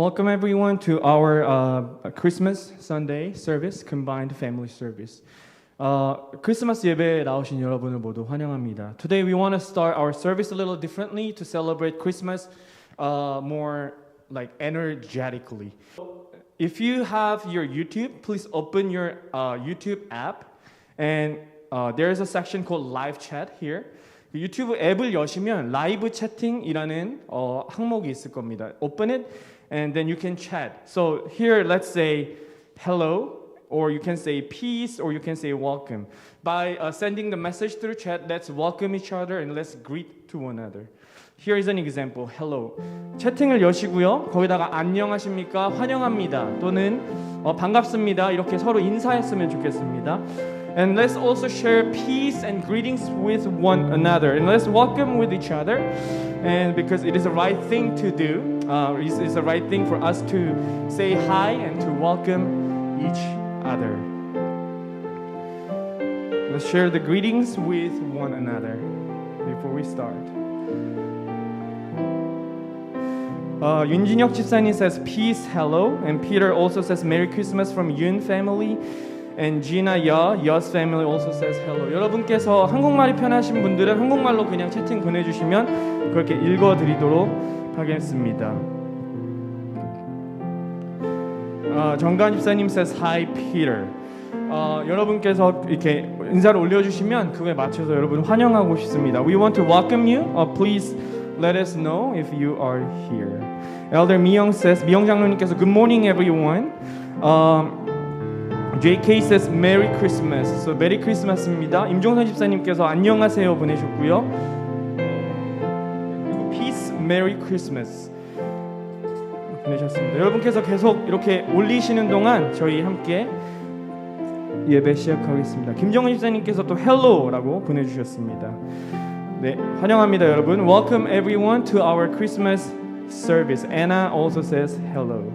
welcome everyone to our Christmas Sunday service, combined family service. 크리스마스 예배에 나오신 여러분을 모두 환영합니다. Today we want to start our service a little differently to celebrate Christmas more like energetically. If you have your YouTube, please open your YouTube app, and there is a section called Live Chat here. 유튜브 앱을 여시면 라이브 채팅이라는 항목이 있을 겁니다. Open it and then you can chat. So here let's say hello, or you can say peace, or you can say welcome. By sending the message through chat, let's welcome each other and let's greet to one another. Here is an example. Hello. 채팅을 여시고요. 거기다가 안녕하십니까? 환영합니다. 또는 반갑습니다. 이렇게 서로 인사했으면 좋겠습니다. And let's also share peace and greetings with one another. And let's welcome with each other. And because it is the right thing to do, it's the right thing for us to say hi and to welcome each other. Let's share the greetings with one another before we start. 윤진혁 집사님 says peace, hello. And Peter also says Merry Christmas from Yun family. And Gina Ya's family also says hello. 여러분께서 한국말이 편하신 분들은 한국말로 그냥 채팅 보내주시면 그렇게 읽어드리도록 하겠습니다. 정관 집사님 says hi Peter. 여러분께서 이렇게 인사를 올려주시면 그거에 맞춰서 여러분 환영하고 싶습니다. We want to welcome you. Please let us know if you are here. Elder 미영 says, 미영 장로님께서 Good morning everyone. JK says Merry Christmas. So Merry Christmas입니다. 임종선 집사님께서 안녕하세요 보내셨고요. Peace, Merry Christmas 보내셨습니다. 여러분께서 계속 이렇게 올리시는 동안 저희 함께 예배 시작하겠습니다. 김정은 집사님께서 또 Hello라고 보내주셨습니다. 네, 환영합니다 여러분. Welcome everyone to our Christmas service. Anna also says hello.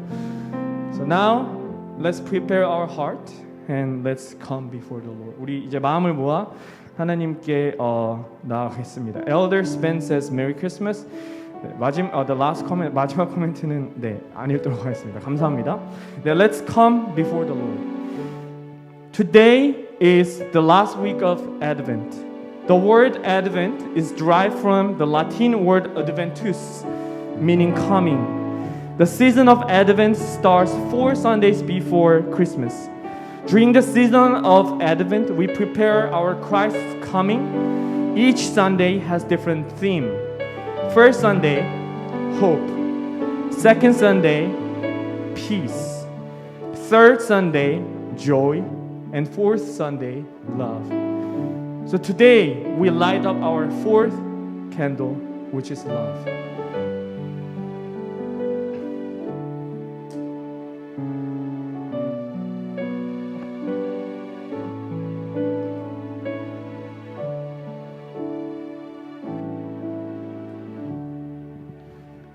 So now let's prepare our heart and let's come before the Lord. 우리 이제 마음을 모아 하나님께 나아가겠습니다. Elder Spen says Merry Christmas. 네, the last comment, 마지막 코멘트는 안 읽도록 하겠습니다. 감사합니다. 네, let's come before the Lord. Today is the last week of Advent. The word Advent is derived from the Latin word adventus, meaning coming. The season of Advent starts 4 Sundays before Christmas. During the season of Advent, we prepare our Christ's coming. Each Sunday has different theme. First Sunday, hope. Second Sunday, peace. Third Sunday, joy. And fourth Sunday, love. So today, we light up our fourth candle, which is love.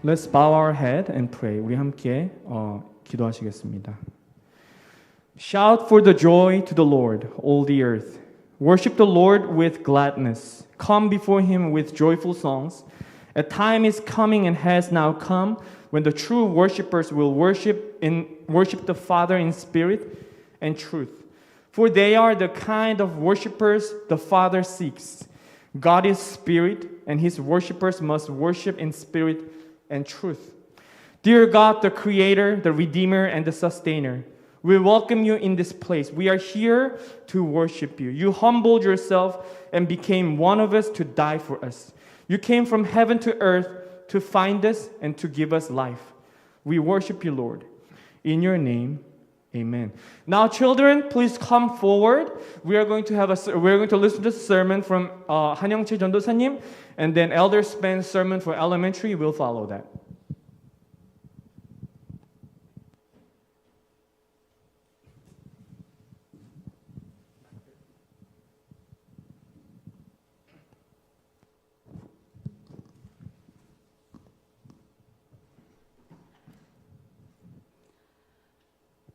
Let's bow our head and pray. 우리 함께 기도하시겠습니다. Shout for the joy to the Lord, all the earth. Worship the Lord with gladness. Come before Him with joyful songs. A time is coming and has now come when the true worshipers will worship the Father in spirit and truth. For they are the kind of worshipers the Father seeks. God is spirit, and His worshipers must worship in spirit and truth. Dear God, the Creator, the Redeemer, and the Sustainer, we welcome you in this place. We are here to worship you. You humbled yourself and became one of us to die for us. You came from heaven to earth to find us and to give us life. We worship you, Lord. In your name, amen. Now, children, please come forward. We're going to listen to the sermon from 한영채 전도사님, and then Elder Spen's sermon for elementary will follow that.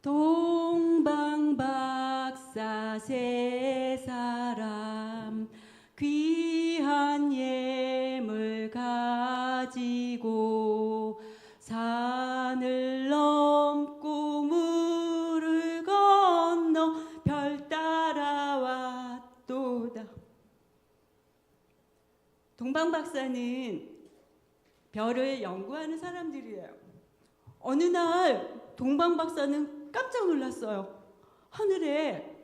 동방박사 세 사람 귀한 예물 가지고 산을 동방 박사는 별을 연구하는 사람들이에요. 어느 날 동방 박사는 깜짝 놀랐어요. 하늘에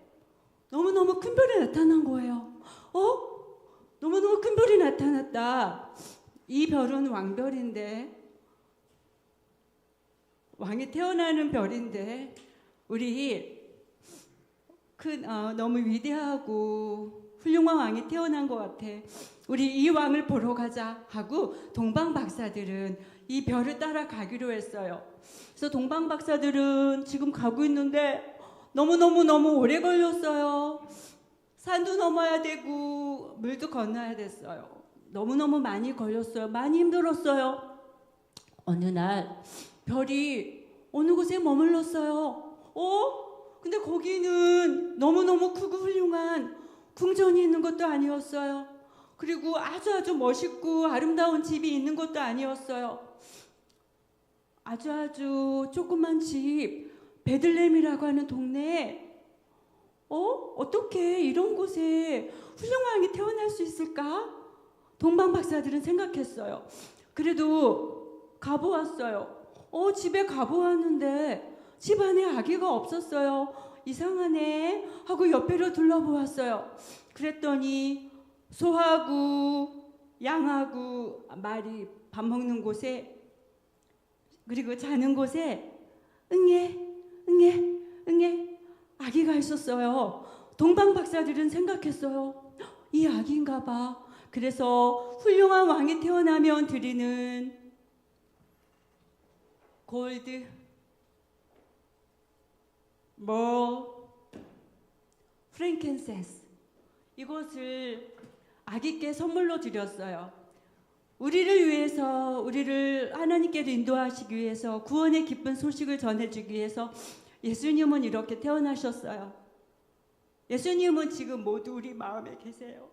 너무너무 큰 별이 나타난 거예요. 너무너무 큰 별이 나타났다. 이 별은 왕별인데, 왕이 태어나는 별인데, 우리 너무 위대하고 훌륭한 왕이 태어난 것 같아. 우리 이 왕을 보러 가자 하고 동방 박사들은 이 별을 따라가기로 했어요. 그래서 동방 박사들은 지금 가고 있는데 너무 오래 걸렸어요. 산도 넘어야 되고 물도 건너야 됐어요. 너무너무 많이 걸렸어요. 많이 힘들었어요. 어느 날 별이 어느 곳에 머물렀어요. 근데 거기는 너무너무 크고 훌륭한 궁전이 있는 것도 아니었어요. 그리고 아주 멋있고 아름다운 집이 있는 것도 아니었어요. 아주 조그만 집, 베들레헴이라고 하는 동네에 어떻게 이런 곳에 훌륭한 왕이 태어날 수 있을까? 동방 박사들은 생각했어요. 그래도 가보았어요. 집에 가보았는데 집 안에 아기가 없었어요. 이상하네 하고 옆에를 둘러보았어요. 그랬더니 소하고 양하고 말이 밥 먹는 곳에, 그리고 자는 곳에 응애 아기가 있었어요. 동방 박사들은 생각했어요. 이 아기인가 봐. 그래서 훌륭한 왕이 태어나면 드리는 골드, 프랭켄센스, 이것을 아기께 선물로 드렸어요. 우리를 위해서, 우리를 하나님께 인도하시기 위해서, 구원의 기쁜 소식을 전해주기 위해서 예수님은 이렇게 태어나셨어요. 예수님은 지금 모두 우리 마음에 계세요.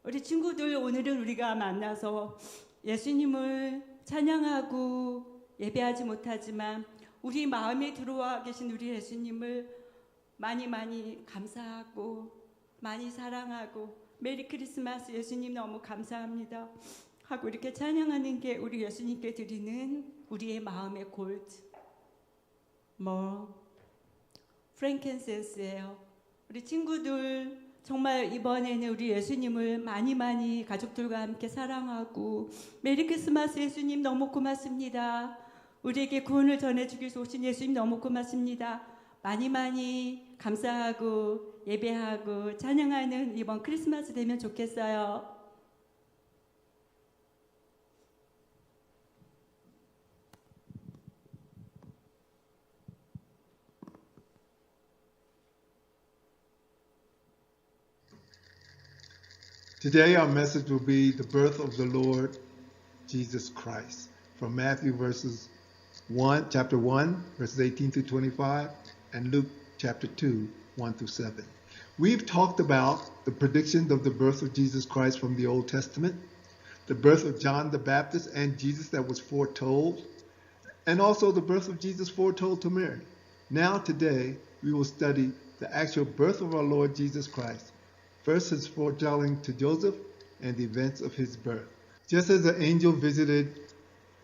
우리 친구들, 오늘은 우리가 만나서 예수님을 찬양하고 예배하지 못하지만 우리 마음에 들어와 계신 우리 예수님을 많이 감사하고 많이 사랑하고, 메리 크리스마스 예수님 너무 감사합니다 하고 이렇게 찬양하는 게 우리 예수님께 드리는 우리의 마음의 골드, 프랭켄센스예요. 우리 친구들, 정말 이번에는 우리 예수님을 많이 가족들과 함께 사랑하고, 메리 크리스마스 예수님 너무 고맙습니다. 우리에게 구원을 전해주기 위해서 오신 예수님 너무 고맙습니다. 많이 감사하고 예배하고 찬양하는 이번 크리스마스 되면 좋겠어요. Today our message will be the birth of the Lord Jesus Christ from Matthew chapter 1, verses 18 through 25, and Luke chapter 2, 1 through 7. We've talked about the predictions of the birth of Jesus Christ from the Old Testament, the birth of John the Baptist and Jesus that was foretold, and also the birth of Jesus foretold to Mary. Now today we will study the actual birth of our Lord Jesus Christ. First, his foretelling to Joseph and the events of his birth. Just as the angel visited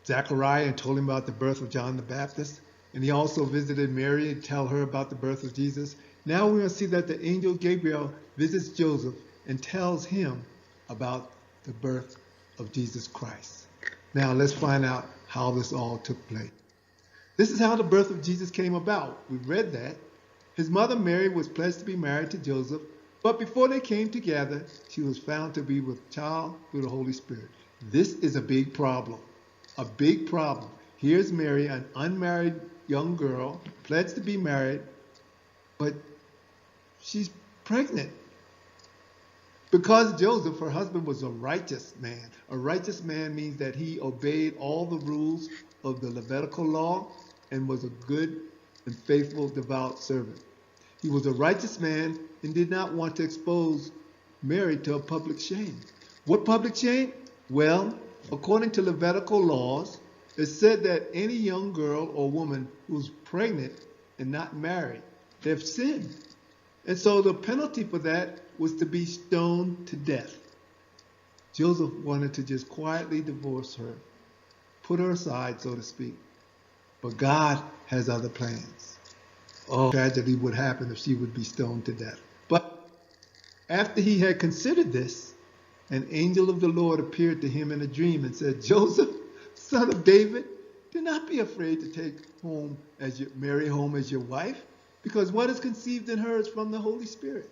Zechariah and told him about the birth of John the Baptist, and he also visited Mary and tell her about the birth of Jesus, now we're going to see that the angel Gabriel visits Joseph and tells him about the birth of Jesus Christ. Now let's find out how this all took place. This is how the birth of Jesus came about. We read that. His mother Mary was pledged to be married to Joseph, but before they came together, she was found to be with child through the Holy Spirit. This is a big problem. A big problem. Here's Mary, an unmarried young girl, pledged to be married, but she's pregnant. Because Joseph, her husband, was a righteous man. A righteous man means that he obeyed all the rules of the Levitical law and was a good and faithful, devout servant. He was a righteous man and did not want to expose Mary to a public shame. What public shame? Well, according to Levitical laws, it said that any young girl or woman who's pregnant and not married, they've sinned. And so the penalty for that was to be stoned to death. Joseph wanted to just quietly divorce her, put her aside, so to speak. But God has other plans. Oh, tragedy would happen if she would be stoned to death. But after he had considered this, an angel of the Lord appeared to him in a dream and said, Joseph, son of David, do not be afraid to take Mary home as your wife, because what is conceived in her is from the Holy Spirit.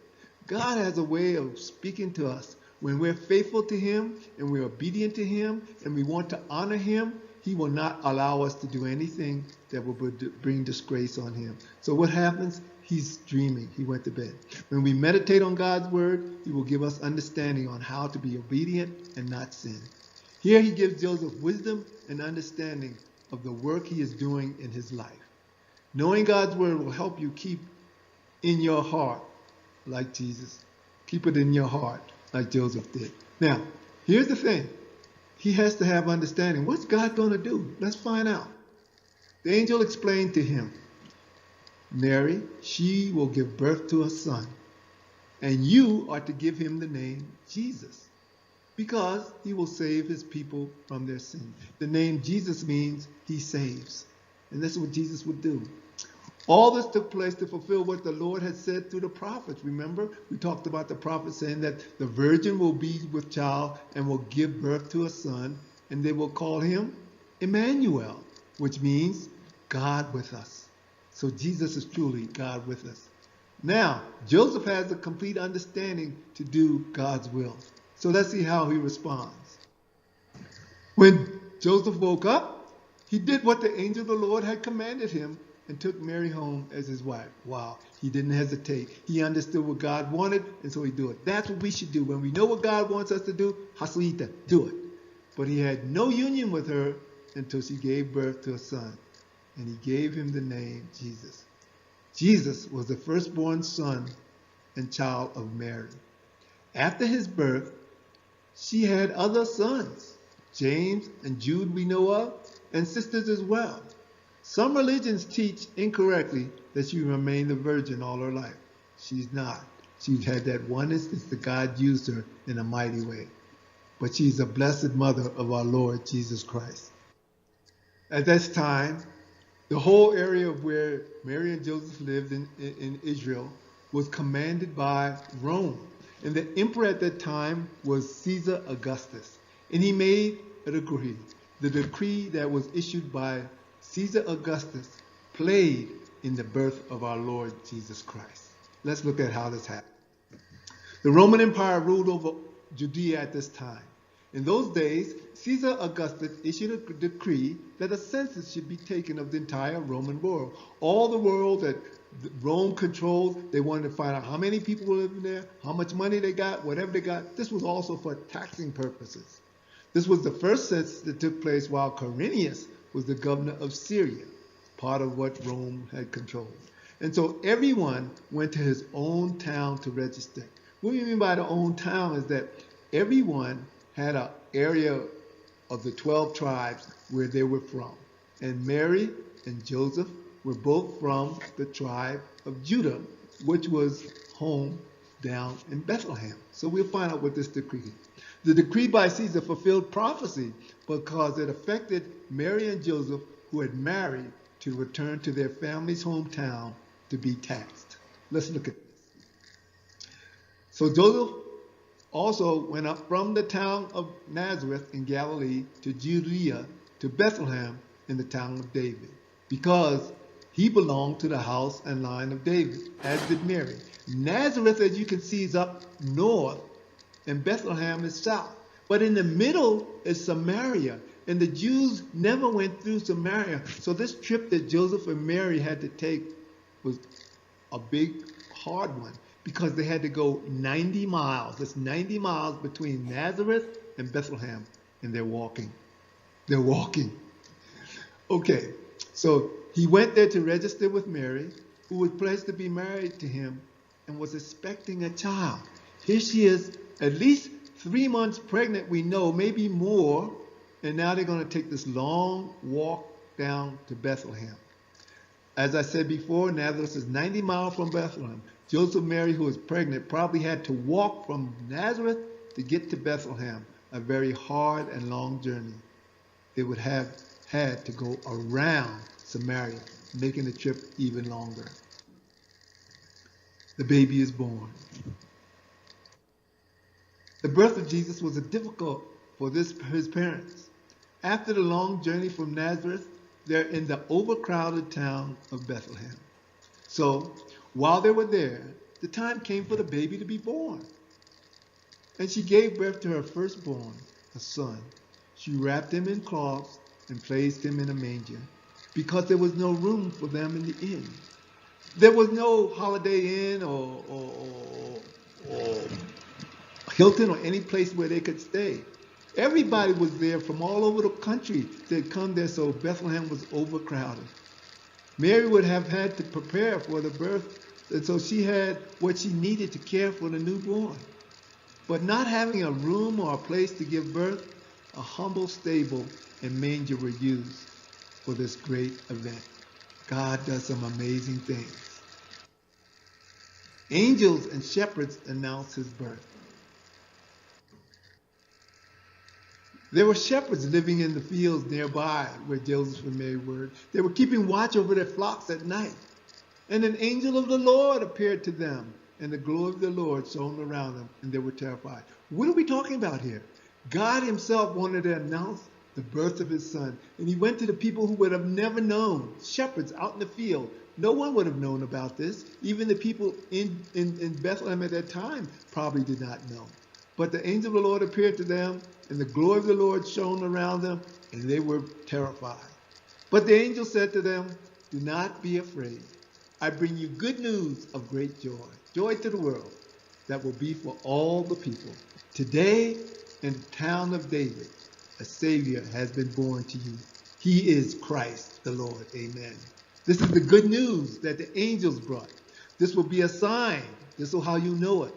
God has a way of speaking to us. When we're faithful to him and we're obedient to him and we want to honor him, he will not allow us to do anything that will bring disgrace on him. So what happens? He's dreaming. He went to bed. When we meditate on God's word, he will give us understanding on how to be obedient and not sin. Here he gives Joseph wisdom and understanding of the work he is doing in his life. Knowing God's word will help you keep in your heart like Jesus. Keep it in your heart like Joseph did. Now, here's the thing. He has to have understanding. What's God going to do? Let's find out. The angel explained to him, Mary, she will give birth to a son, and you are to give him the name Jesus, because he will save his people from their sins. The name Jesus means he saves, and this is what Jesus would do. All this took place to fulfill what the Lord had said through the prophets. Remember, we talked about the prophet saying that the virgin will be with child and will give birth to a son, and they will call him Emmanuel, which means God with us. So Jesus is truly God with us. Now, Joseph has a complete understanding to do God's will. So let's see how he responds. When Joseph woke up, he did what the angel of the Lord had commanded him and took Mary home as his wife. Wow, he didn't hesitate. He understood what God wanted, and so he did it. That's what we should do. When we know what God wants us to do, hasuita, do it. But he had no union with her until she gave birth to a son, and he gave him the name Jesus. Jesus was the firstborn son and child of Mary. After his birth, she had other sons, James and Jude we know of, and sisters as well. Some religions teach incorrectly that she remained a virgin all her life. She's not. She had that one instance that God used her in a mighty way. But she's a blessed mother of our Lord Jesus Christ. At this time, the whole area of where Mary and Joseph lived in Israel was commanded by Rome. And the emperor at that time was Caesar Augustus. And he made a decree. The decree that was issued by Caesar Augustus played in the birth of our Lord Jesus Christ. Let's look at how this happened. The Roman Empire ruled over Judea at this time. In those days, Caesar Augustus issued a decree that a census should be taken of the entire Roman world. All the world that Rome controlled, they wanted to find out how many people were living there, how much money they got, whatever they got. This was also for taxing purposes. This was the first census that took place while Quirinius was the governor of Syria, part of what Rome had controlled. And so everyone went to his own town to register. What we mean by the own town is that everyone had an area of the 12 tribes where they were from. And Mary and Joseph were both from the tribe of Judah, which was home down in Bethlehem. So we'll find out what this decree is. The decree by Caesar fulfilled prophecy because it affected Mary and Joseph, who had married, to return to their family's hometown to be taxed. Let's look at this. So Joseph also went up from the town of Nazareth in Galilee to Judea, to Bethlehem in the town of David, because he belonged to the house and line of David, as did Mary. Nazareth, as you can see, is up north, and Bethlehem is south. But in the middle is Samaria, and the Jews never went through Samaria. So this trip that Joseph and Mary had to take was a big, hard one, because they had to go 90 miles. It's 90 miles between Nazareth and Bethlehem, and they're walking. They're walking. Okay, so he went there to register with Mary, who was pledged to be married to him and was expecting a child. Here she is, at least 3 months pregnant, we know, maybe more, and now they're going to take this long walk down to Bethlehem. As I said before, Nazareth is 90 miles from Bethlehem. Joseph, Mary, who was pregnant, probably had to walk from Nazareth to get to Bethlehem, a very hard and long journey. They would have had to go around Samaria, making the trip even longer. The baby is born. The birth of Jesus was difficult for his parents. After the long journey from Nazareth, they're in the overcrowded town of Bethlehem. So, while they were there, the time came for the baby to be born. And she gave birth to her firstborn, a son. She wrapped him in cloths and placed him in a manger, because there was no room for them in the inn. There was no Holiday Inn or Hilton or any place where they could stay. Everybody was there from all over the country. They'd come there, so Bethlehem was overcrowded. Mary would have had to prepare for the birth, and so she had what she needed to care for the newborn. But not having a room or a place to give birth, a humble stable and manger were used for this great event. God does some amazing things. Angels and shepherds announced his birth. There were shepherds living in the fields nearby where Joseph and Mary were. They were keeping watch over their flocks at night. And an angel of the Lord appeared to them, and the glory of the Lord shone around them, and they were terrified. What are we talking about here? God himself wanted to announce the birth of his son, and he went to the people who would have never known, shepherds out in the field. No one would have known about this. Even the people in Bethlehem at that time probably did not know. But the angel of the Lord appeared to them, and the glory of the Lord shone around them, and they were terrified. But the angel said to them, "Do not be afraid. I bring you good news of great joy, joy to the world, that will be for all the people. Today, in the town of David, a Savior has been born to you. He is Christ the Lord." Amen. This is the good news that the angels brought. This will be a sign. This is how you know it.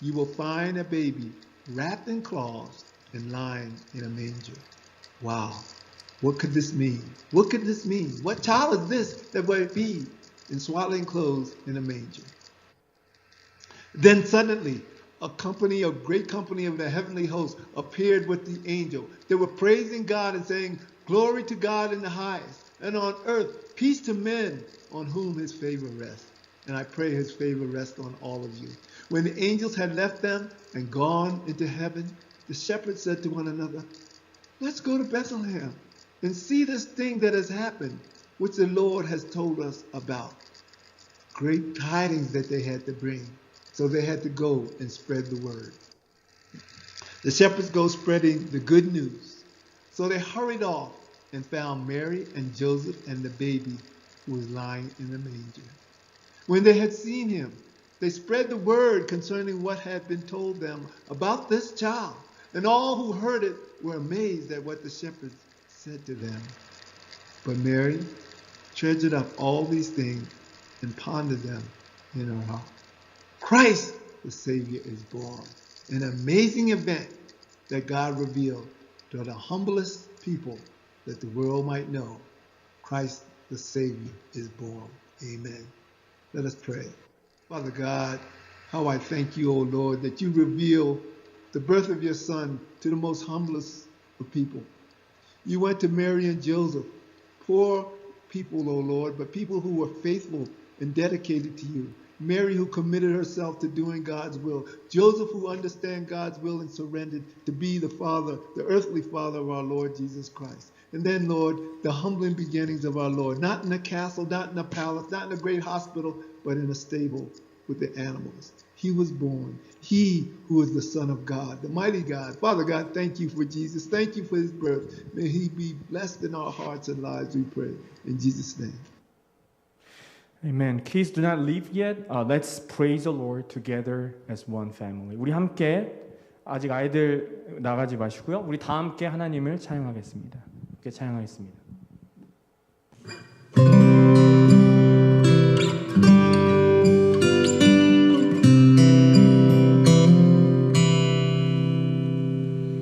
You will find a baby wrapped in cloths and lying in a manger. Wow. What could this mean? What could this mean? What child is this that would be in swaddling clothes in a manger? Then suddenly, a great company of the heavenly host appeared with the angel. They were praising God and saying, "Glory to God in the highest, and on earth, peace to men on whom his favor rests." And I pray his favor rests on all of you. When the angels had left them and gone into heaven, the shepherds said to one another, "Let's go to Bethlehem and see this thing that has happened, which the Lord has told us about." Great tidings that they had to bring. So they had to go and spread the word. The shepherds go spreading the good news. So they hurried off and found Mary and Joseph and the baby who was lying in the manger. When they had seen him, they spread the word concerning what had been told them about this child. And all who heard it were amazed at what the shepherds said to them. But Mary treasured up all these things and pondered them in her heart. Christ, the Savior, is born. An amazing event that God revealed to the humblest people that the world might know. Christ, the Savior, is born. Amen. Let us pray. Father God, how I thank you, O Lord, that you reveal the birth of your Son to the most humblest of people. You went to Mary and Joseph, poor people, O Lord, but people who were faithful and dedicated to you. Mary, who committed herself to doing God's will. Joseph, who understood God's will and surrendered to be the father, the earthly father of our Lord Jesus Christ. And then, Lord, the humbling beginnings of our Lord, not in a castle, not in a palace, not in a great hospital, but in a stable with the animals. He was born. He who is the Son of God, the mighty God. Father God, thank you for Jesus. Thank you for his birth. May he be blessed in our hearts and lives, we pray. In Jesus' name. Amen. Kids do not leave yet. Let's praise the Lord together as one family. 우리 함께 아직 아이들 나가지 마시고요. 우리 다 함께 하나님을 찬양하겠습니다. 함께 찬양하겠습니다.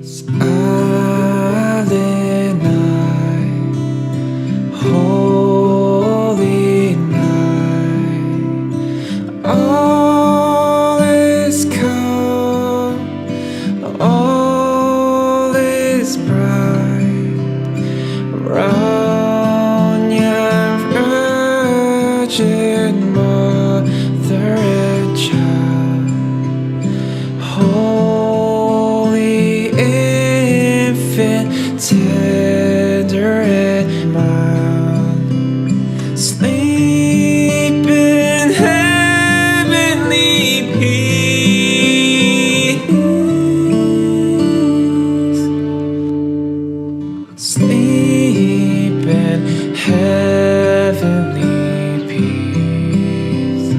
Silent night, holy heavenly peace.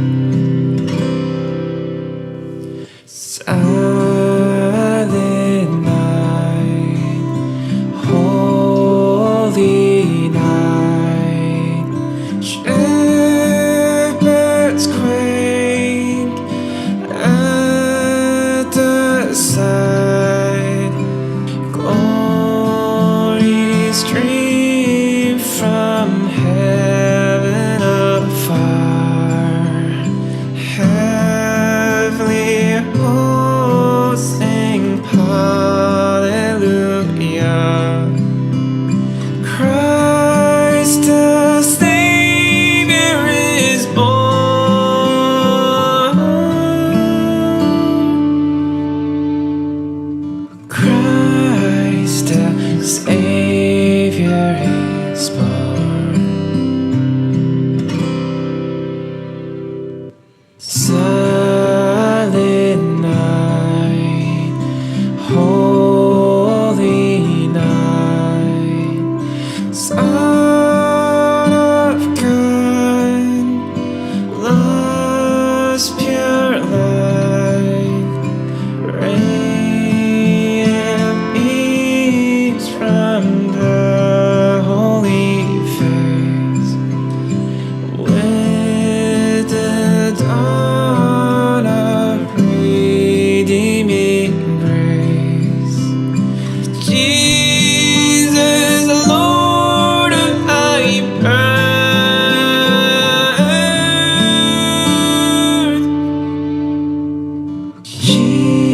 Silent night, holy night, shepherds quake at the sight. Glory stream from heaven afar. Heavenly hosts sing hallelujah. Christ the Savior is born. Christ the Savior is born. Silent night, holy night, Son of God, love's pure light, ray and beams from the holy face. With the dawn of redeeming grace, Jesus, Lord of thy birth.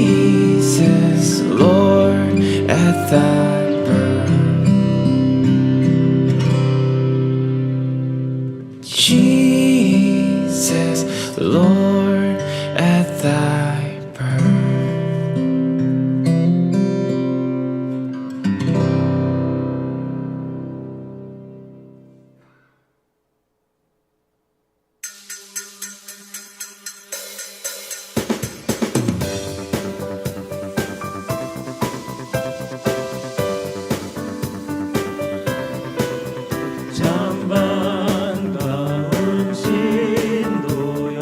Jesus, Lord at thy birth. Jesus, Lord at thy birth. 잠반가운 신도여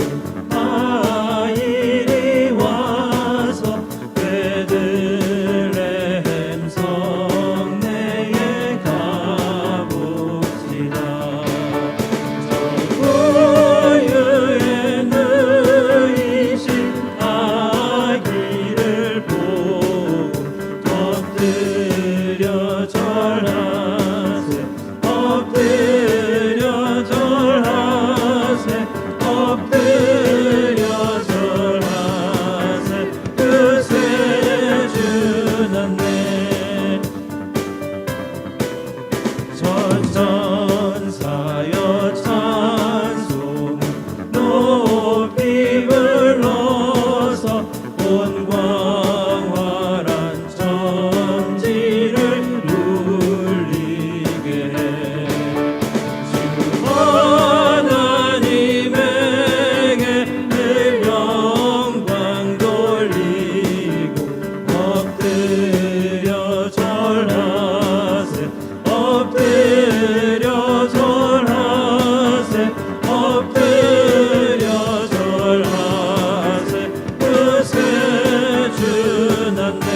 아이리 와서 베들레헴 성내에 가봅시다. 우유에 누이신 아기를 보고 엎드려 절하세. 엎드려 절하세. 엎드려 절하세. 그새 주났네. 전사여 찬송 높이 불러서 온 광활한 천지를 울리게 해. 주 하나님에게 늘 영광 돌리고 엎드려 절하세. 엎드려 절하세. 엎드려 절하세. 그새 주났네.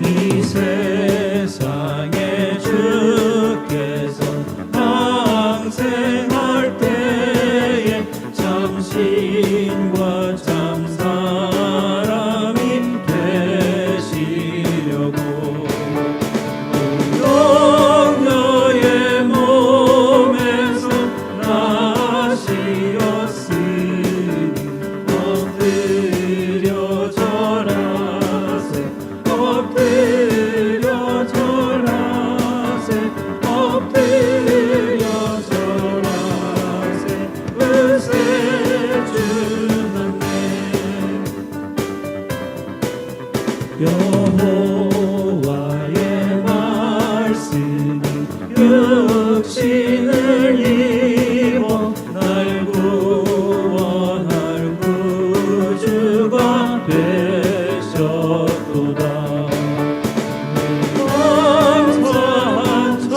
이 세상에 주께서 항생할 때에 참신과 참사람이 되시려고 영녀의 몸에서 나시었으니 엎드려 절하세. 엎드려 절하세. 엎드려 절하세. 그새 주났네. 여호와의 말씀이 육신을 입어 날 구원할 구주가 되셨도다. 감사한 찬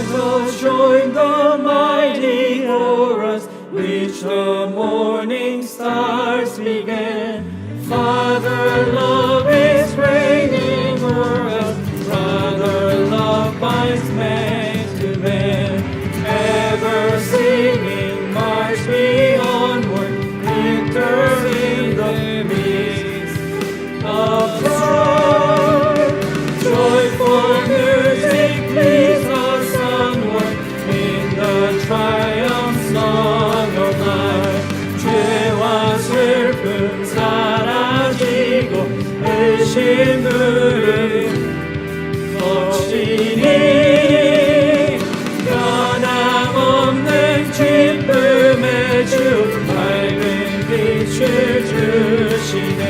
angels join the mighty chorus, which the morning stars began. Father, love is reigning o'er us, brother, love binds man to man. Ever singing, march we onward, victor in the midst of strife. Joyful music leads us onward in the triumph song of life. 죄와 슬픔 사라지고 의심들은 없이니 변함없는 기쁨의 주 밝은 빛을 주시네.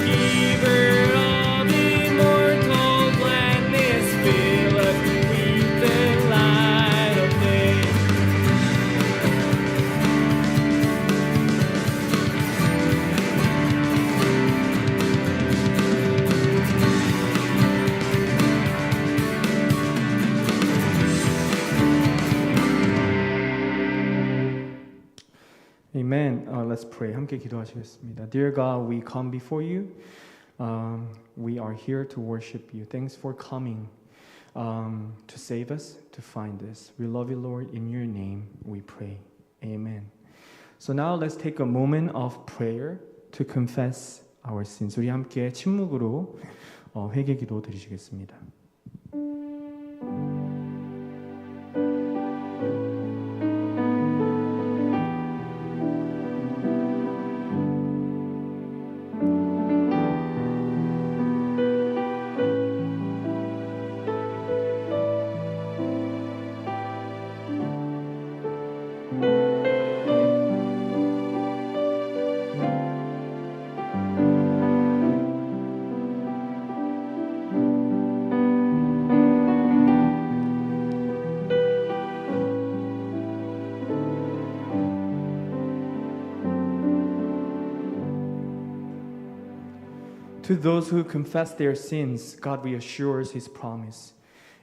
Giver of immortal gladness, fill us with the light of day. Amen. Let's pray. 함께 기도하시겠습니다. Dear God, we come before you. We are here to worship you. Thanks for coming to save us, to find us. We love you, Lord. In your name we pray. Amen. So now let's take a moment of prayer to confess our sins. 우리 함께 침묵으로 회개 기도 드리시겠습니다. To those who confess their sins, God reassures His promise.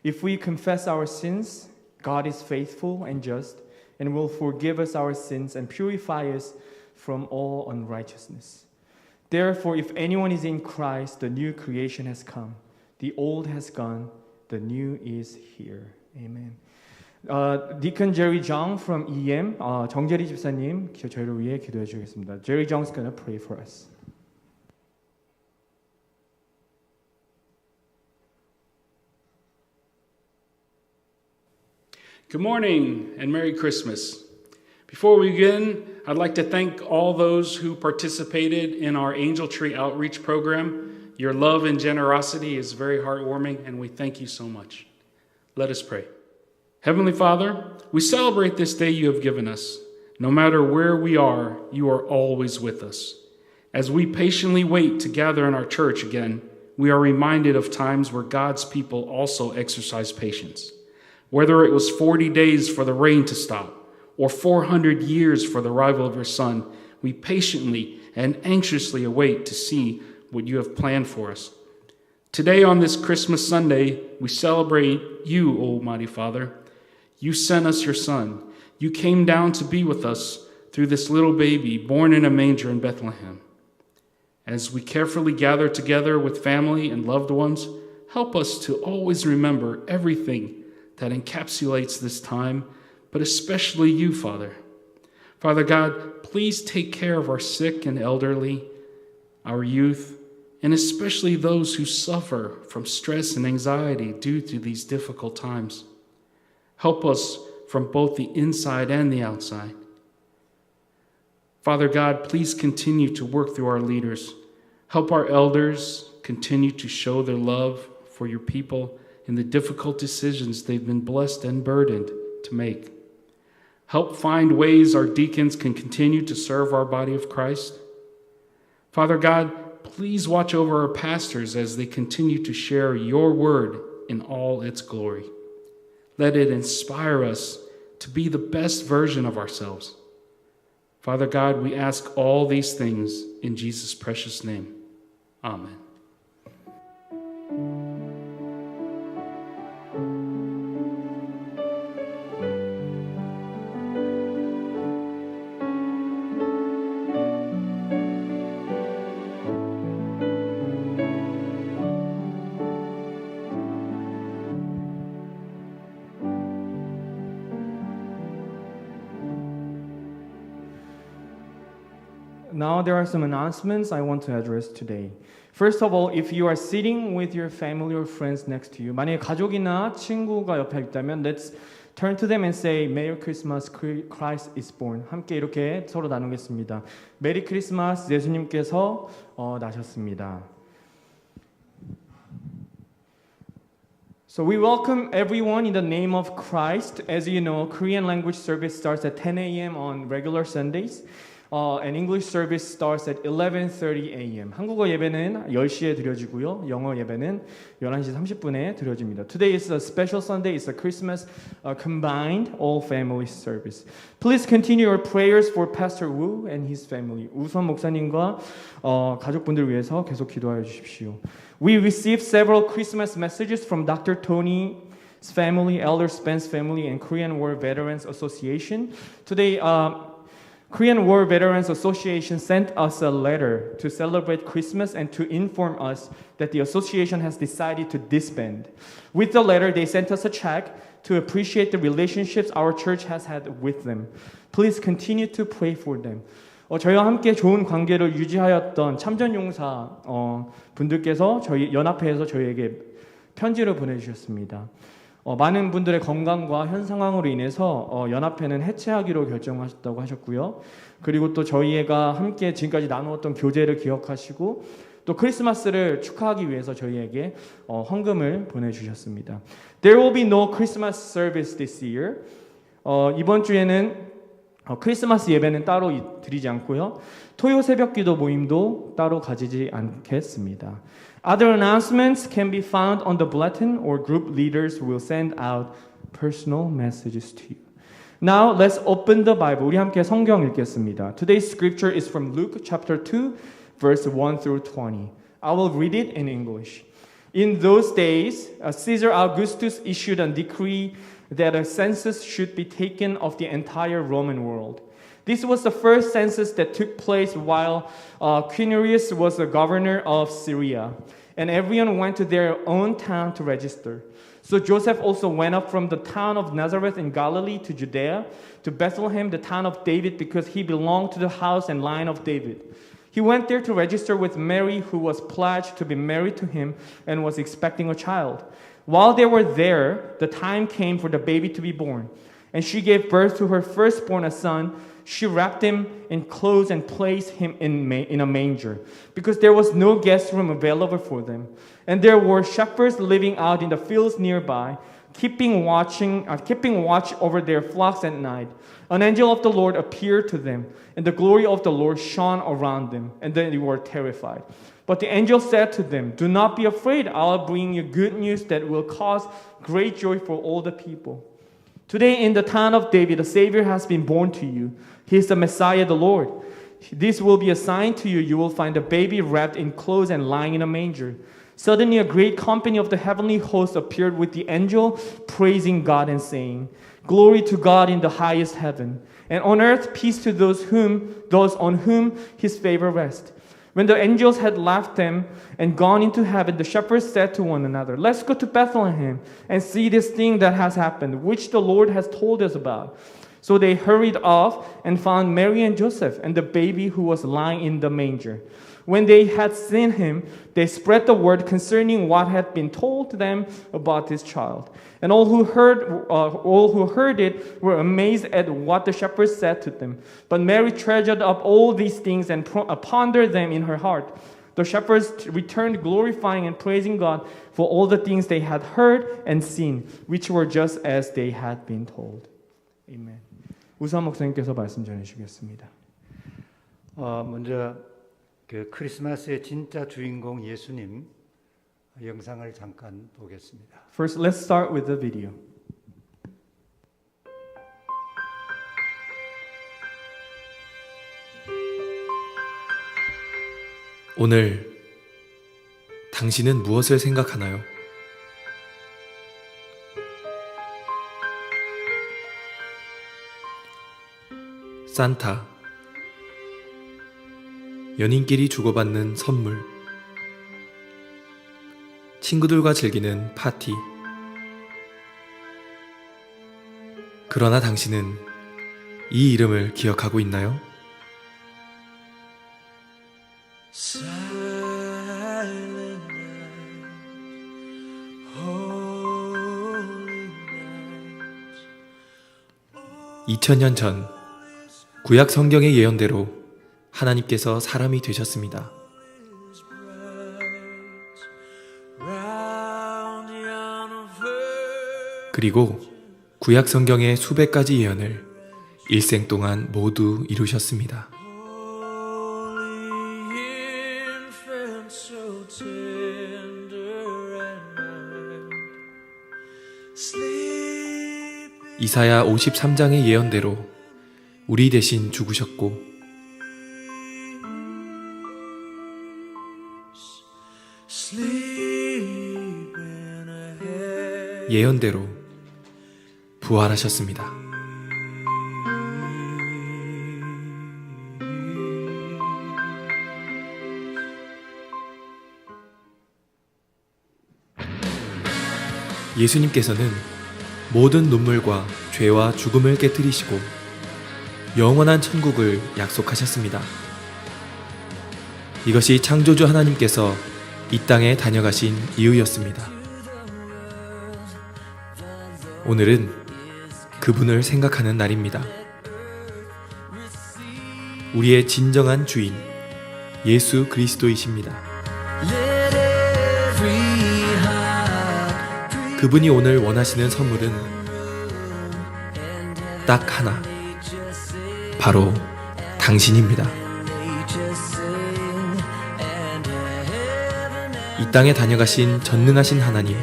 If we confess our sins, God is faithful and just and will forgive us our sins and purify us from all unrighteousness. Therefore, if anyone is in Christ, the new creation has come. The old has gone, the new is here. Amen. Deacon Jerry Jong from EM, 정재리 집사님 저희를 위해 기도해 주겠습니다. Jerry Jong's gonna pray for us. Good morning and Merry Christmas. Before we begin, I'd like to thank all those who participated in our Angel Tree Outreach program. Your love and generosity is very heartwarming, and we thank you so much. Let us pray. Heavenly Father, we celebrate this day you have given us. No matter where we are, you are always with us. As we patiently wait to gather in our church again, we are reminded of times where God's people also exercised patience. Whether it was 40 days for the rain to stop or 400 years for the arrival of your Son, we patiently and anxiously await to see what you have planned for us. Today on this Christmas Sunday, we celebrate you, Almighty Father. You sent us your Son. You came down to be with us through this little baby born in a manger in Bethlehem. As we carefully gather together with family and loved ones, help us to always remember everything that encapsulates this time, but especially you, Father. Father God, please take care of our sick and elderly, our youth, and especially those who suffer from stress and anxiety due to these difficult times. Help us from both the inside and the outside. Father God, please continue to work through our leaders. Help our elders continue to show their love for your people in the difficult decisions they've been blessed and burdened to make. Help find ways our deacons can continue to serve our body of Christ. Father God, please watch over our pastors as they continue to share your word in all its glory. Let it inspire us to be the best version of ourselves. Father God, we ask all these things in Jesus' precious name. Amen. Now there are some announcements I want to address today. First of all, if you are sitting with your family or friends next to you, 만약에 가족이나 친구가 옆에 있다면 let's turn to them and say Merry Christmas, Christ is born. 함께 이렇게 서로 나누겠습니다. 메리 크리스마스, 예수님께서 나셨습니다. So we welcome everyone in the name of Christ. As you know, Korean language service starts at 10 a.m. on regular Sundays. And English service starts at 11:30 a.m. 한국어 예배는 10시에 드려지고요. 영어 예배는 11시 30분에 드려집니다. Today is a special Sunday. It's a Christmas combined all family service. Please continue your prayers for Pastor Wu and his family. 우선 목사님과 가족분들 위해서 계속 기도하여 주십시오. We received several Christmas messages from Dr. Tony's family, Elder Spence family, and Korean War Veterans Association. Today, Korean War Veterans Association sent us a letter to celebrate Christmas and to inform us that the association has decided to disband. With the letter, they sent us a check to appreciate the relationships our church has had with them. Please continue to pray for them. 저희와 함께 좋은 관계를 유지하였던 참전용사 분들께서 저희 연합회에서 저희에게 편지를 보내주셨습니다. 많은 분들의 건강과 현 상황으로 인해서 연합회는 해체하기로 결정하셨다고 하셨고요. 그리고 또 저희가 함께 지금까지 나누었던 교제를 기억하시고 또 크리스마스를 축하하기 위해서 저희에게 헌금을 보내주셨습니다. There will be no Christmas service this year. 이번 주에는 크리스마스 예배는 따로 드리지 않고요. 토요 새벽기도 모임도 따로 가지지 않겠습니다. Other announcements can be found on the bulletin or group leaders will send out personal messages to you. Now let's open the Bible. 우리 함께 성경 읽겠습니다. Today's scripture is from Luke chapter 2 verse 1 through 20. I will read it in English. In those days, Caesar Augustus issued a decree that a census should be taken of the entire Roman world. This was the first census that took place while Quirinius was the governor of Syria, and everyone went to their own town to register. So Joseph also went up from the town of Nazareth in Galilee to Judea, to Bethlehem, the town of David, because he belonged to the house and line of David. He went there to register with Mary, who was pledged to be married to him and was expecting a child. While they were there, the time came for the baby to be born, and she gave birth to her firstborn, a son. She wrapped him in clothes and placed him in a manger, because there was no guest room available for them. And there were shepherds living out in the fields nearby, keeping watch over their flocks at night. An angel of the Lord appeared to them, and the glory of the Lord shone around them, and they were terrified. But the angel said to them, "Do not be afraid. I'll bring you good news that will cause great joy for all the people. Today in the town of David, a Savior has been born to you. He is the Messiah, the Lord. This will be a sign to you. You will find a baby wrapped in clothes and lying in a manger." Suddenly a great company of the heavenly host appeared with the angel, praising God and saying, "Glory to God in the highest heaven, and on earth peace to those on whom his favor rests." When the angels had left them and gone into heaven, the shepherds said to one another, "Let's go to Bethlehem and see this thing that has happened, which the Lord has told us about." So they hurried off and found Mary and Joseph and the baby who was lying in the manger. When they had seen him, they spread the word concerning what had been told to them about this child. And all who heard it were amazed at what the shepherds said to them. But Mary treasured up all these things and pondered them in her heart. The shepherds returned glorifying and praising God for all the things they had heard and seen, which were just as they had been told. Amen. 우선 목사님께서 말씀 전해주시겠습니다. 먼저 그 크리스마스의 진짜 주인공 예수님 영상을 잠깐 보겠습니다. First, let's start with the video. 오늘 당신은 무엇을 생각하나요? 산타, 연인끼리 주고받는 선물, 친구들과 즐기는 파티. 그러나 당신은 이 이름을 기억하고 있나요? 2000년 전 구약 성경의 예언대로 하나님께서 사람이 되셨습니다. 그리고 구약 성경의 수백 가지 예언을 일생 동안 모두 이루셨습니다. 이사야 53장의 예언대로 우리 대신 죽으셨고 예언대로 부활하셨습니다. 예수님께서는 모든 눈물과 죄와 죽음을 깨뜨리시고 영원한 천국을 약속하셨습니다. 이것이 창조주 하나님께서 이 땅에 다녀가신 이유였습니다. 오늘은 그분을 생각하는 날입니다. 우리의 진정한 주인 예수 그리스도이십니다. 그분이 오늘 원하시는 선물은 딱 하나, 바로 당신입니다. 이 땅에 다녀가신 전능하신 하나님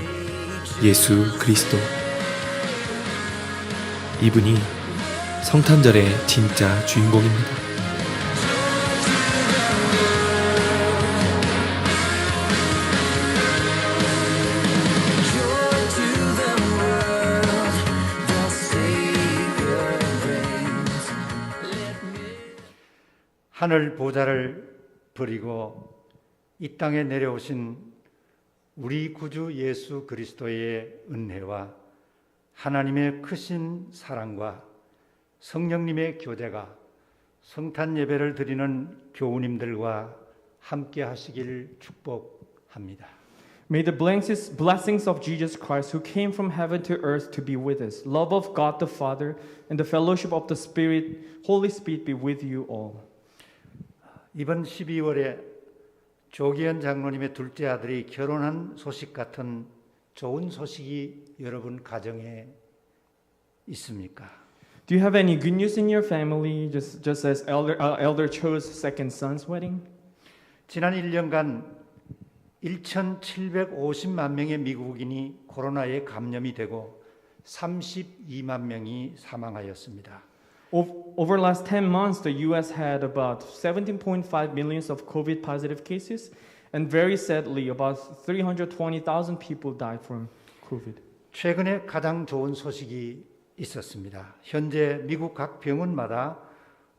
예수 그리스도, 이분이 성탄절의 진짜 주인공입니다. 하늘 보좌를 버리고 이 땅에 내려오신 우리 구주 예수 그리스도의 은혜와 하나님의 크신 사랑과 성령님의 교제가 성탄 예배를 드리는 교우님들과 함께 하시길 축복합니다. May the blessings of Jesus Christ, who came from heaven to earth to be with us, love of God the Father, and the fellowship of the Spirit, Holy Spirit be with you all. 이번 12월에 조기현 장로님의 둘째 아들이 결혼한 소식 같은 좋은 소식이 여러분 가정에 있습니까? Do you have any good news in your family, just as Elder Cho's second son's wedding? 지난 1년간 1,750만 명의 미국인이 코로나에 감염이 되고 32만 명이 사망하였습니다. Over the last 10 months, the U.S. had about 17.5 million of COVID-positive cases, and very sadly, about 320,000 people died from COVID. 최근에 가장 좋은 소식이 있었습니다. 현재 미국 각 병원마다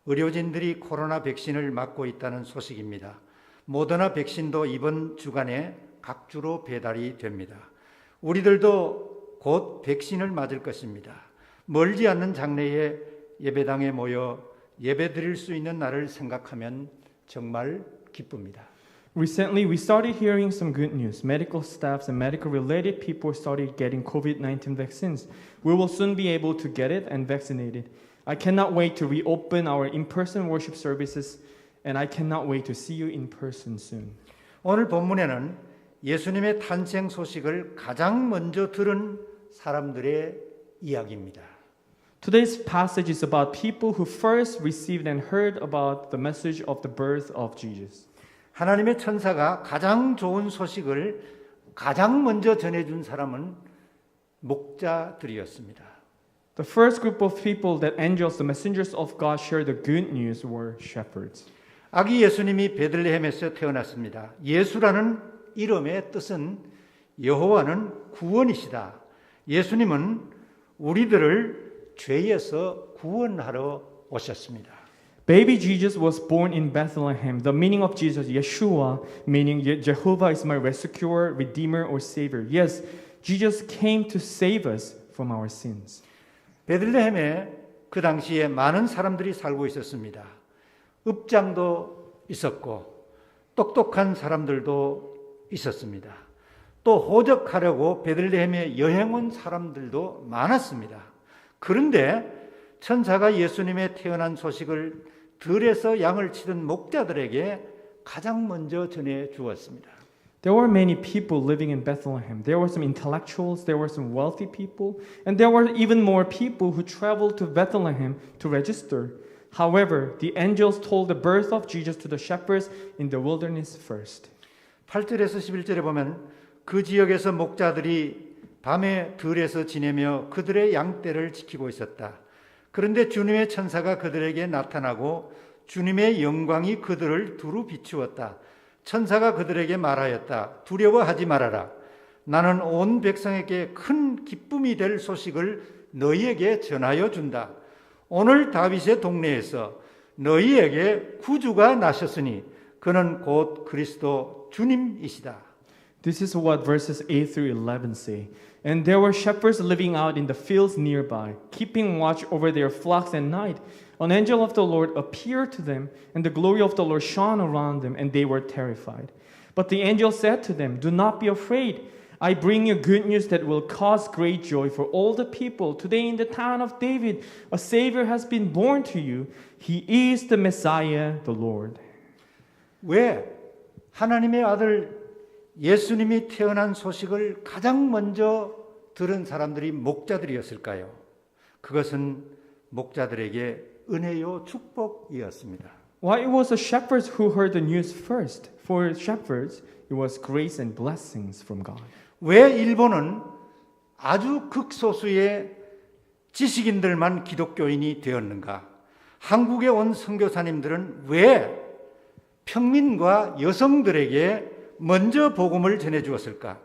의료진들이 코로나 백신을 맞고 있다는 소식입니다. 모더나 백신도 이번 주간에 각 주로 배달이 됩니다. 우리들도 곧 백신을 맞을 것입니다. 멀지 않는 장래에 예배당에 모여 예배 드릴 수 있는 날을 생각하면 정말 기쁩니다. Recently, we started hearing some good news. Medical staffs and medical-related people started getting COVID-19 vaccines. We will soon be able to get it and vaccinate it. I cannot wait to reopen our in-person worship services, and I cannot wait to see you in person soon. 오늘 본문에는 예수님의 탄생 소식을 가장 먼저 들은 사람들의 이야기입니다. Today's passage is about people who first received and heard about the message of the birth of Jesus. 하나님의 천사가 가장 좋은 소식을 가장 먼저 전해준 사람은 목자들이었습니다. The first group of people that angels, the messengers of God, shared the good news were shepherds. 아기 예수님이 베들레헴에서 태어났습니다. 예수라는 이름의 뜻은 여호와는 구원이시다. 예수님은 우리들을 죄에서 구원하러 오셨습니다. Baby Jesus was born in Bethlehem. The meaning of Jesus, Yeshua, meaning Jehovah is my rescuer, redeemer, or savior. Yes, Jesus came to save us from our sins. 베들레헴에 그 당시에 많은 사람들이 살고 있었습니다. 읍장도 있었고 똑똑한 사람들도 있었습니다. 또 호적하려고 베들레헴에 여행 온 사람들도 많았습니다. 그런데 천사가 예수님의 태어난 소식을 들에서 양을 치던 목자들에게 가장 먼저 전해 주었습니다. There were many people living in Bethlehem. There were some intellectuals, there were some wealthy people, and there were even more people who traveled to Bethlehem to register. However, the angels told the birth of Jesus to the shepherds in the wilderness first. 8절에서 11절에 보면 그 지역에서 목자들이 밤에 들에서 지내며 그들의 양떼를 지키고 있었다. 그런데 주님의 천사가 그들에게 나타나고 주님의 영광이 그들을 두루 비추었다. 천사가 그들에게 말하였다. 두려워하지 말아라. 나는 온 백성에게 큰 기쁨이 될 소식을 너희에게 전하여 준다. 오늘 다윗의 동네에서 너희에게 구주가 나셨으니 그는 곧 그리스도 주님이시다. This is what verses 8 through 11 say. And there were shepherds living out in the fields nearby, keeping watch over their flocks at night. An angel of the Lord appeared to them, and the glory of the Lord shone around them, and they were terrified. But the angel said to them, "Do not be afraid. I bring you good news that will cause great joy for all the people. Today in the town of David, a Savior has been born to you. He is the Messiah, the Lord." 왜 하나님의 아들 예수님이 태어난 소식을 가장 먼저 들은 사람들이 목자들이었을까요? 그것은 목자들에게 은혜요 축복이었습니다. Why it was the shepherds who heard the news first? For shepherds, it was grace and blessings from God. 왜 일본은 아주 극소수의 지식인들만 기독교인이 되었는가? 한국에 온 선교사님들은 왜 평민과 여성들에게 먼저 복음을 전해 주었을까?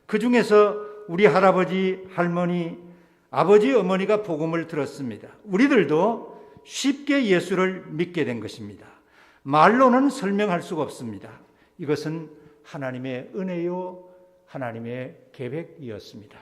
그 중에서 우리 할아버지, 할머니, 아버지, 어머니가 복음을 들었습니다. 우리들도 쉽게 예수를 믿게 된 것입니다. 말로는 설명할 수가 없습니다. 이것은 하나님의 은혜요, 하나님의 계획이었습니다.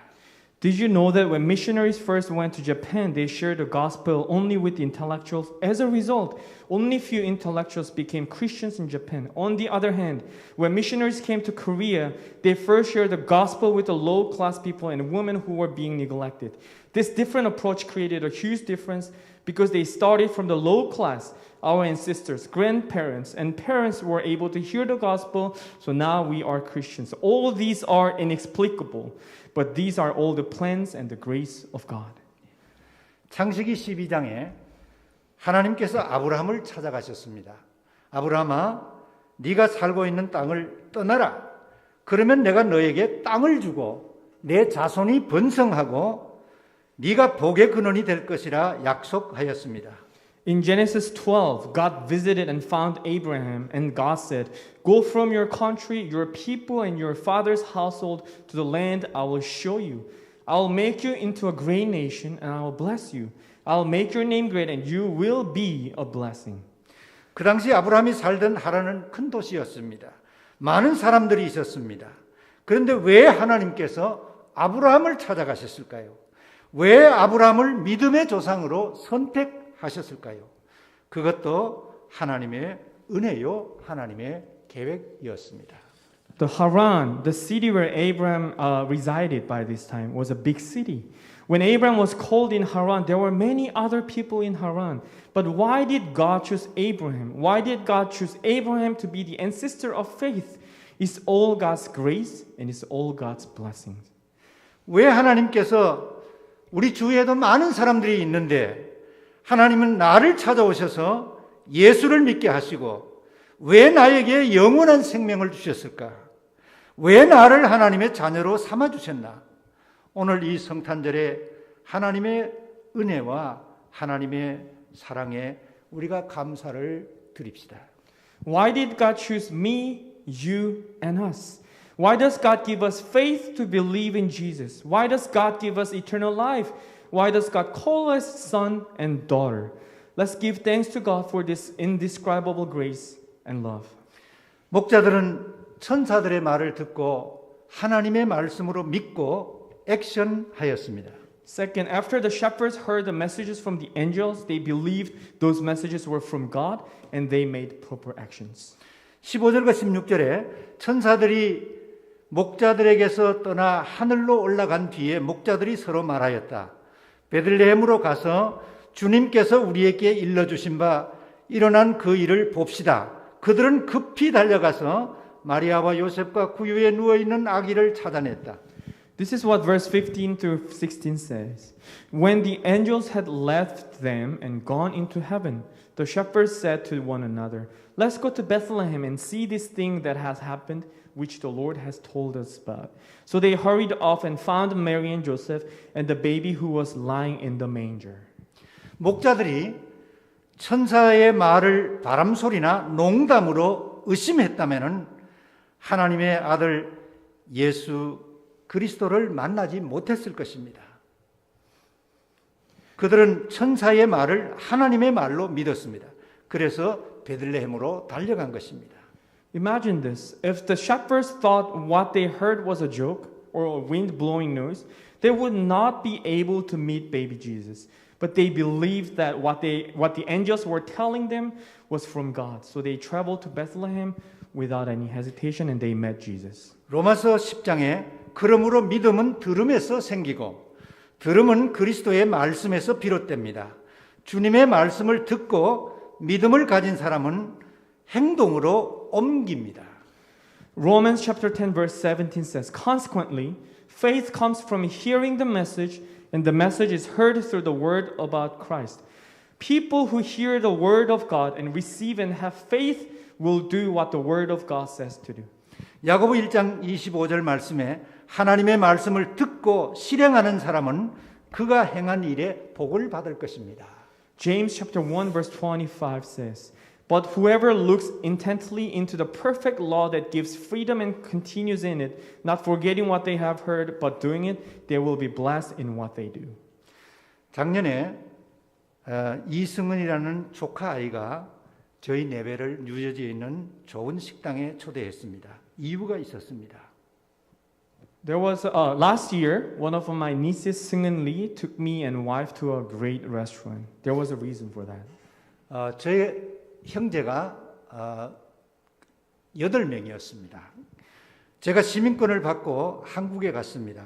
Did you know that when missionaries first went to Japan, they shared the gospel only with the intellectuals? As a result, only few intellectuals became Christians in Japan. On the other hand, when missionaries came to Korea, they first shared the gospel with the low-class people and women who were being neglected. This different approach created a huge difference because they started from the low class. Our ancestors, grandparents, and parents were able to hear the gospel, so now we are Christians. All these are inexplicable, but these are all the plans and the grace of God. 창세기 12장에 하나님께서 아브라함을 찾아가셨습니다. 아브라함아, 네가 살고 있는 땅을 떠나라. 그러면 내가 너에게 땅을 주고 내 자손이 번성하고 네가 복의 근원이 될 것이라 약속하였습니다. In Genesis 12, God visited and found Abraham, and God said, "Go from your country, your people, and your father's household to the land I will show you. I will make you into a great nation, and I will bless you. I will make your name great, and you will be a blessing." 그 당시 아브라함이 살던 하란은 큰 도시였습니다. 많은 사람들이 있었습니다. 그런데 왜 하나님께서 아브라함을 찾아가셨을까요? 왜 아브라함을 믿음의 조상으로 선택하셨을까요? 그것도 하나님의 은혜요, 하나님의 계획이었습니다. The Haran, the city where Abraham resided by this time, was a big city. When Abraham was called in Haran, there were many other people in Haran. But why did God choose Abraham? Why did God choose Abraham to be the ancestor of faith? It's all God's grace and it's all God's blessings. 왜 하나님께서 우리 주위에도 많은 사람들이 있는데 하나님은 나를 찾아오셔서 예수를 믿게 하시고 왜 나에게 영원한 생명을 주셨을까? 왜 나를 하나님의 자녀로 삼아주셨나? 오늘 이 성탄절에 하나님의 은혜와 하나님의 사랑에 우리가 감사를 드립시다. Why did God choose me, you, and us? Why does God give us faith to believe in Jesus? Why does God give us eternal life? Why does God call us son and daughter? Let's give thanks to God for this indescribable grace and love. 목자들은 천사들의 말을 듣고 하나님의 말씀으로 믿고 액션하였습니다. Second, after the shepherds heard the messages from the angels, they believed those messages were from God and they made proper actions. 15절과 16절에 천사들이 목자들에게서 떠나 하늘로 올라간 뒤에 목자들이 서로 말하였다. 베들레헴으로 가서 주님께서 우리에게 일러주신 바 일어난 그 일을 봅시다. 그들은 급히 달려가서 마리아와 요셉과 구유에 누워있는 아기를 찾아냈다. This is what verse 15 through 16 says. When the angels had left them and gone into heaven, the shepherds said to one another, "Let's go to Bethlehem and see this thing that has happened, which the Lord has told us about." So they hurried off and found Mary and Joseph and the baby who was lying in the manger. 목자들이 천사의 말을 바람소리나 농담으로 의심했다면 하나님의 아들 예수 그리스도를 만나지 못했을 것입니다. 그들은 천사의 말을 하나님의 말로 믿었습니다. 그래서 베들레헴으로 달려간 것입니다. Imagine this. If the shepherds thought what they heard was a joke or a wind blowing noise, they would not be able to meet baby Jesus. But they believed that what the angels were telling them was from God. So they traveled to Bethlehem without any hesitation and they met Jesus. 로마서 10장에 그러므로 믿음은 들음에서 생기고 들음은 그리스도의 말씀에서 비롯됩니다. 주님의 말씀을 듣고 믿음을 가진 사람은 행동으로 옮깁니다. Romans chapter 10 verse 17 says, "Consequently, faith comes from hearing the message, and the message is heard through the word about Christ. People who hear the word of God and receive and have faith will do what the word of God says to do." 야고보 1장 25절 말씀에 하나님의 말씀을 듣고 실행하는 사람은 그가 행한 일에 복을 받을 것입니다. James chapter 1 verse 25 says, "But whoever looks intently into the perfect law that gives freedom and continues in it, not forgetting what they have heard but doing it, they will be blessed in what they do." 작년에 이승은이라는 조카 아이가 저희 내배를 뉴저지에 있는 좋은 식당에 초대했습니다. 이유가 있었습니다. There was last year, one of my nieces, Seung-eun Lee, took me and wife to a great restaurant. There was a reason for that. 저의 형제가 8명이었습니다. 제가 시민권을 받고 한국에 갔습니다.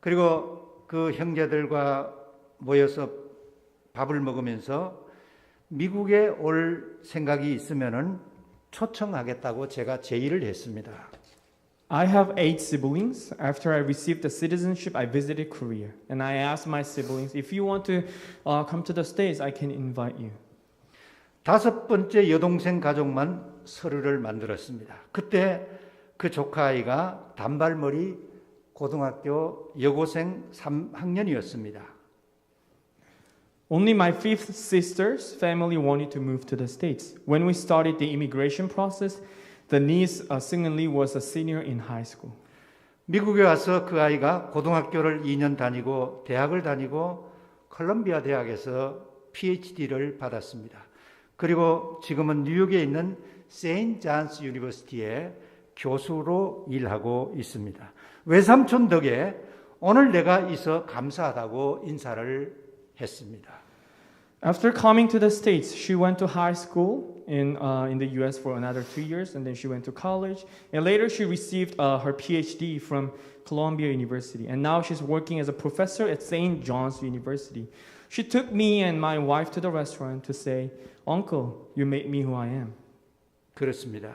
그리고 그 형제들과 모여서 밥을 먹으면서 미국에 올 생각이 있으면은 초청하겠다고 제가 제의를 했습니다. I have 8 siblings. After I received the citizenship, I visited Korea. And I asked my siblings, if you want to come to the States, I can invite you. 5번째 여동생 가족만 서류를 만들었습니다. 그때 그 조카 아이가 단발머리 고등학교 여고생 3학년이었습니다. Only my 5th sister's family wanted to move to the States. When we started the immigration process, the niece, Seung-eun Lee, was a senior in high school. 미국에 와서 그 아이가 고등학교를 2년 다니고 대학을 다니고 컬럼비아 대학에서 PhD를 받았습니다. 그리고 지금은 뉴욕에 있는 세인트 존스 유니버시티에 교수로 일하고 있습니다. 외삼촌 덕에 오늘 내가 있어 감사하다고 인사를 했습니다. After coming to the States, she went to high school in the U.S. for another 2 years, and then she went to college. And later, she received her PhD from Columbia University. And now she's working as a professor at St. John's University. She took me and my wife to the restaurant to say, "Uncle, you made me who I am." 그렇습니다.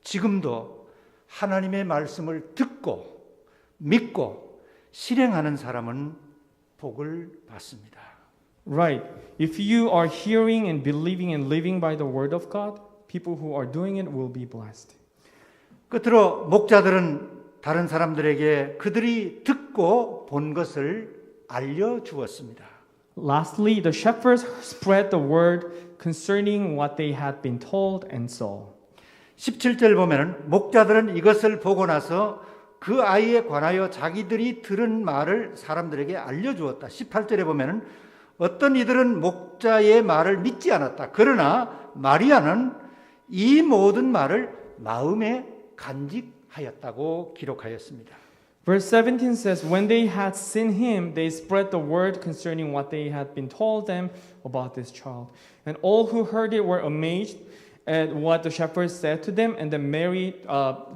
지금도 하나님의 말씀을 듣고 믿고 실행하는 사람은 복을 받습니다. Right. If you are hearing and believing and living by the word of God, people who are doing it will be blessed. 끝으로 목자들은 다른 사람들에게 그들이 듣고 본 것을 알려주었습니다. Lastly, the shepherds spread the word concerning what they had been told and saw. 17절 보면은 목자들은 이것을 보고 나서 그 아이에 관하여 자기들이 들은 말을 사람들에게 알려주었다. 18절에 보면은 어떤 이들은 목자의 말을 믿지 않았다. 그러나 마리아는 이 모든 말을 마음에 간직하였다고 기록하였습니다. Verse 17 says, "When they had seen him, they spread the word concerning what they had been told them about this child. And all who heard it were amazed at what the shepherds said to them, and then Mary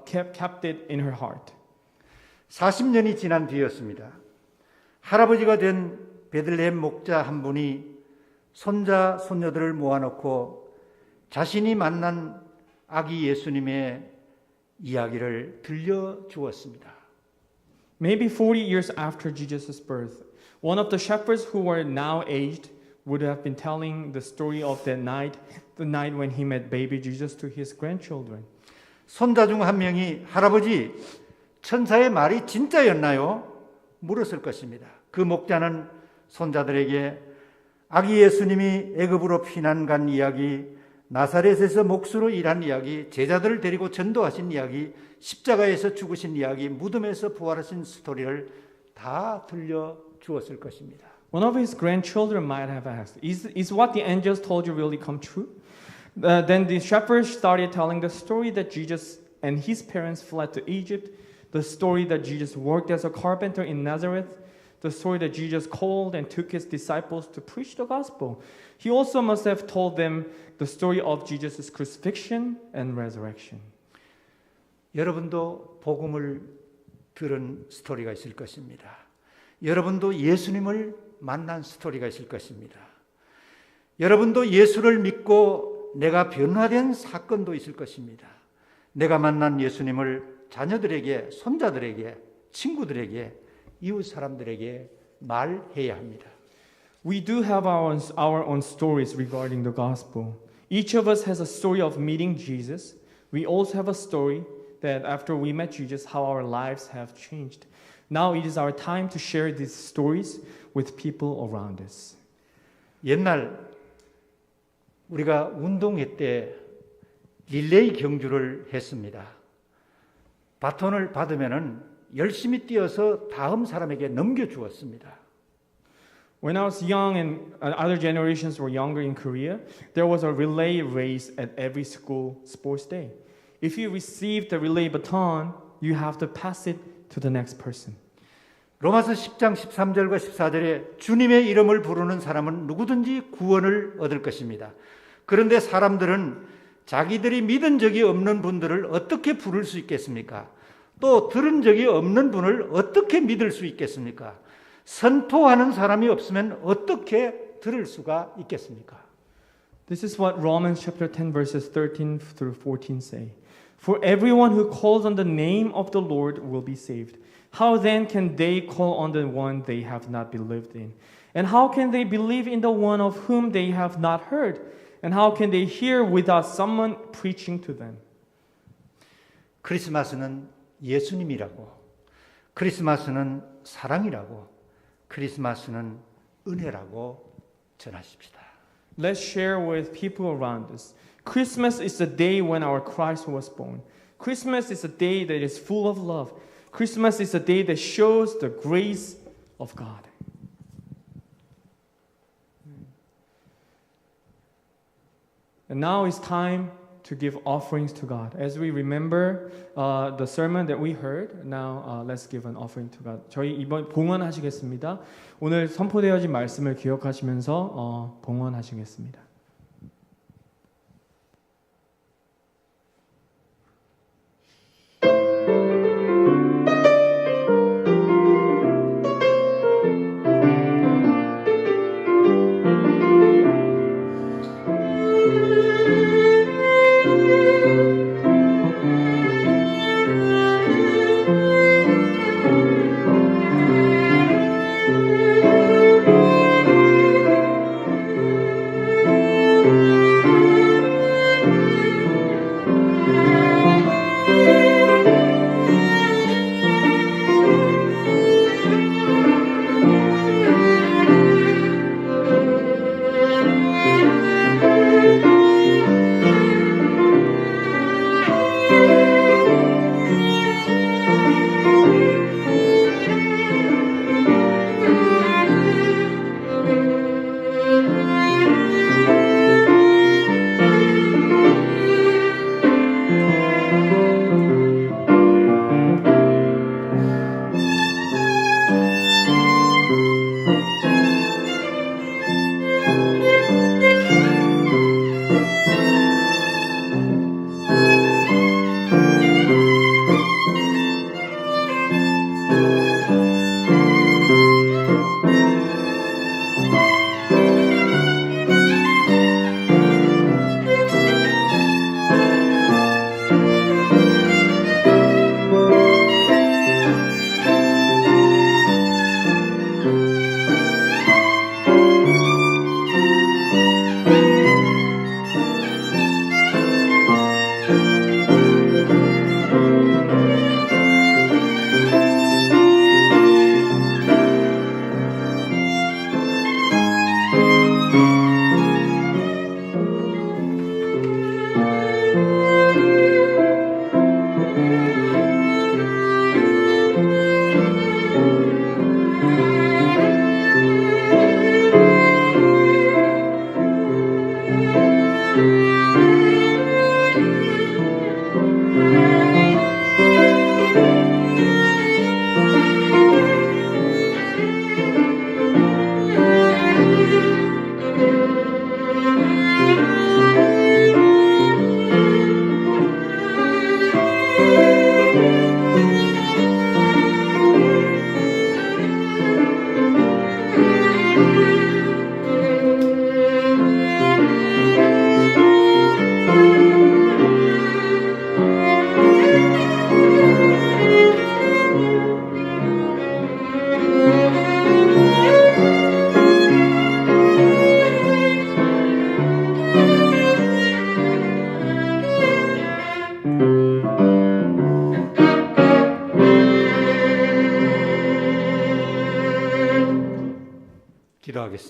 kept it in her heart." 40년이 지난 뒤였습니다. 할아버지가 된 베들레헴 목자 한 분이 손자, 손녀들을 모아놓고 자신이 만난 아기 예수님의 이야기를 들려주었습니다. Maybe 40 years after Jesus' birth, one of the shepherds who were now aged would have been telling the story of that night, the night when he met baby Jesus to his grandchildren. 손자 중 한 명이 할아버지, 천사의 말이 진짜였나요? 물었을 것입니다. 그 목자는 손자들에게 아기 예수님이 애굽으로 피난 간 이야기, 나사렛에서 목수로 일한 이야기, 제자들을 데리고 전도하신 이야기, 십자가에서 죽으신 이야기, 무덤에서 부활하신 스토리를 다 들려주었을 것입니다. One of his grandchildren might have asked, is what the angels told you really come true? Then the shepherds started telling the story that Jesus and his parents fled to Egypt, the story that Jesus worked as a carpenter in Nazareth, the story that Jesus called and took his disciples to preach the gospel. He also must have told them the story of Jesus' crucifixion and resurrection. 여러분도 복음을 들은 스토리가 있을 것입니다. 여러분도 예수님을 만난 스토리가 있을 것입니다. 여러분도 예수를 믿고 내가 변화된 사건도 있을 것입니다. 내가 만난 예수님을 자녀들에게, 손자들에게, 친구들에게, 이웃 사람들에게 말해야 합니다. We do have our own stories regarding the gospel. Each of us has a story of meeting Jesus. We also have a story that after we met Jesus, how our lives have changed. Now it is our time to share these stories with people around us. 옛날 우리가 운동회 때 릴레이 경주를 했습니다. 바톤을 받으면은 열심히 뛰어서 다음 사람에게 넘겨주었습니다. When I was young and other generations were younger in Korea, there was a relay race at every school sports day. If you received the relay baton, you have to pass it to the next person. 로마서 10장 13절과 14절에 주님의 이름을 부르는 사람은 누구든지 구원을 얻을 것입니다. 그런데 사람들은 자기들이 믿은 적이 없는 분들을 어떻게 부를 수 있겠습니까? 또 들은 적이 없는 분을 어떻게 믿을 수 있겠습니까? 선포하는 사람이 없으면 어떻게 들을 수가 있겠습니까? This is what Romans chapter 10 verses 13 through 14 say. For everyone who calls on the name of the Lord will be saved. How then can they call on the one they have not believed in? And how can they believe in the one of whom they have not heard? And how can they hear without someone preaching to them? 크리스마스는 예수님이라고, 크리스마스는 사랑이라고, 크리스마스는 은혜라고 전하십시다. Let's share with people around us. Christmas is the day when our Christ was born. Christmas is a day that is full of love. Christmas is a day that shows the grace of God. And now it's time to give offerings to God. As we remember the sermon that we heard, now let's give an offering to God. 저희 이번 봉헌하시겠습니다. 오늘 선포되어진 말씀을 기억하시면서 봉헌하시겠습니다.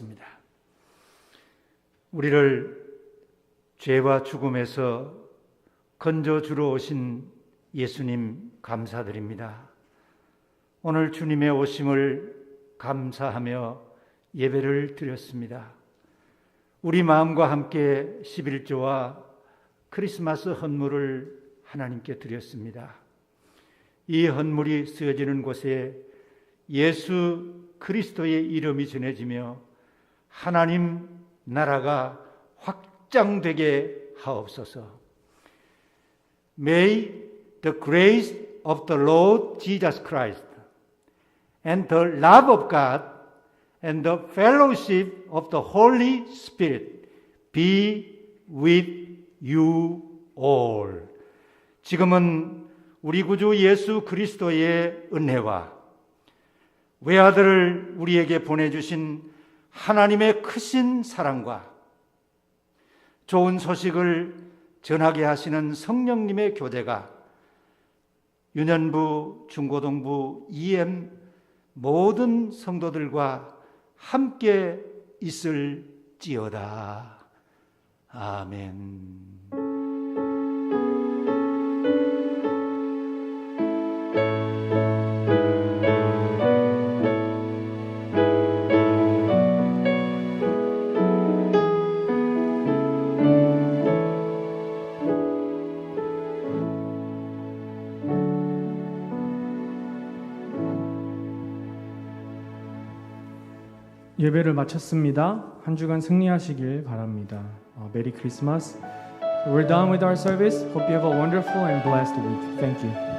기도하겠습니다. 우리를 죄와 죽음에서 건져주러 오신 예수님 감사드립니다. 오늘 주님의 오심을 감사하며 예배를 드렸습니다. 우리 마음과 함께 11조와 크리스마스 헌물을 하나님께 드렸습니다. 이 헌물이 쓰여지는 곳에 예수 그리스도의 이름이 전해지며 하나님 나라가 확장되게 하옵소서. May the grace of the Lord Jesus Christ and the love of God and the fellowship of the Holy Spirit be with you all. 지금은 우리 구주 예수 그리스도의 은혜와 외아들을 우리에게 보내주신 하나님의 크신 사랑과 좋은 소식을 전하게 하시는 성령님의 교제가 유년부, 중고등부, EM 모든 성도들과 함께 있을지어다. 아멘. 예배를 마쳤습니다. 한 주간 승리하시길 바랍니다. 메리 크리스마스. We're done with our service. Hope you have a wonderful and blessed week. Thank you.